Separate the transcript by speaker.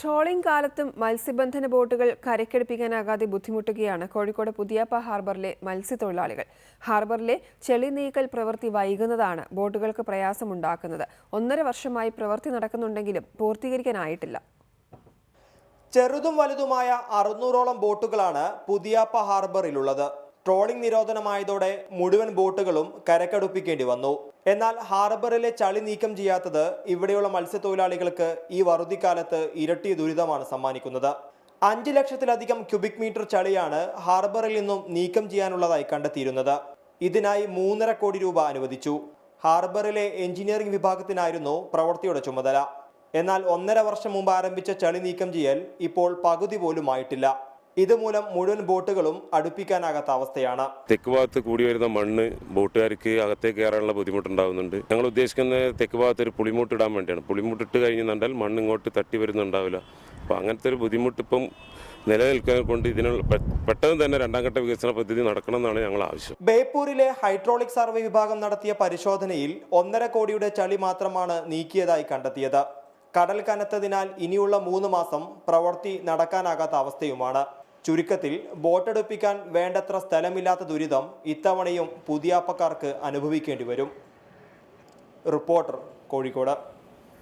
Speaker 1: Trawling കാലത്തും മത്സ്യബന്ധന ബോട്ടുകൾ കരയ്ക്കടുപ്പിക്കാനാകാതെ ബുദ്ധിമുട്ടുകയാണ് കോഴിക്കോട് പുതിയാപ്പ ഹാർബറിലെ മത്സ്യത്തൊഴിലാളികൾ. ഹാർബറിലെ ചെളി നീക്കൽ പ്രവൃത്തി വൈകുന്നതാണ് ബോട്ടുകൾക്ക് പ്രയാസമുണ്ടാക്കുന്നത്. 1.5 വർഷമായി പ്രവൃത്തി നടക്കുന്നുണ്ടെങ്കിലും പൂർത്തീകരിക്കാനായിട്ടില്ല.
Speaker 2: ചെറുതും വലുതുമായ 600ഓളം ബോട്ടുകളാണ് പുതിയാപ്പ ഹാർബറിലുള്ളത്. ട്രോളിംഗ് നിരോധനമായതോടെ മുഴുവൻ ബോട്ടുകളും കരക്കടുപ്പിക്കേണ്ടി വന്നു. എന്നാൽ ഹാർബറിലെ ചളി നീക്കം ചെയ്യാത്തത് ഇവിടെയുള്ള മത്സ്യത്തൊഴിലാളികൾക്ക് ഈ വറുതിക്കാലത്ത് ഇരട്ടി ദുരിതമാണ് സമ്മാനിക്കുന്നത്. 5 ലക്ഷത്തിലധികം ക്യൂബിക് മീറ്റർ ചളിയാണ് ഹാർബറിൽ നിന്നും നീക്കം ചെയ്യാനുള്ളതായി കണ്ടെത്തിയിരുന്നത്. ഇതിനായി 3.5 കോടി രൂപ അനുവദിച്ചു. ഹാർബറിലെ എഞ്ചിനീയറിംഗ് വിഭാഗത്തിനായിരുന്നു പ്രവൃത്തിയുടെ ചുമതല. എന്നാൽ 1.5 വർഷം മുമ്പ് ആരംഭിച്ച ചളി നീക്കം ചെയ്യൽ ഇപ്പോൾ പകുതി പോലും ആയിട്ടില്ല. ഇതുമൂലം മുഴുവൻ ബോട്ടുകളും അടുപ്പിക്കാനാകാത്ത അവസ്ഥയാണ്.
Speaker 3: തെക്ക് ഭാഗത്ത് കൂടി വരുന്ന മണ്ണ് ബോട്ടുകാർക്ക് അകത്തേക്ക് കയറാനുള്ള ബുദ്ധിമുട്ടുണ്ടാകുന്നുണ്ട്. ഞങ്ങൾ ഉദ്ദേശിക്കുന്നത് തെക്ക് ഭാഗത്ത് ഒരു പുളിമൂട്ട് ഇടാൻ വേണ്ടിയാണ്. പുളിമൂട്ടിട്ട് കഴിഞ്ഞാൽ മണ്ണ് ഇങ്ങോട്ട് തട്ടി വരുന്നുണ്ടാവില്ല. അപ്പോൾ അങ്ങനത്തെ ഒരു ബുദ്ധിമുട്ട് ഇപ്പം നിലനിൽക്കാൻ കൊണ്ട് ഇതിനുള്ള പെട്ടെന്ന് തന്നെ 2ാം ഘട്ട വികസന പദ്ധതി നടക്കണമെന്നാണ് ഞങ്ങൾ ആവശ്യം.
Speaker 2: ബേപ്പൂരിലെ ഹൈഡ്രോളിക് സർവേ വിഭാഗം നടത്തിയ പരിശോധനയിൽ 1.5 കോടിയുടെ ചളി മാത്രമാണ് നീക്കിയതായി കണ്ടെത്തിയത്. കടൽ കനത്തതിനാൽ ഇനിയുള്ള 3 മാസം പ്രവൃത്തി നടക്കാനാകാത്ത അവസ്ഥയുമാണ്. ചുരുക്കത്തിൽ ബോട്ടെടുപ്പിക്കാൻ വേണ്ടത്ര സ്ഥലമില്ലാത്ത ദുരിതം ഇത്തവണയും പുതിയാപ്പക്കാർക്ക് അനുഭവിക്കേണ്ടി വരും. റിപ്പോർട്ടർ, കോഴിക്കോട്.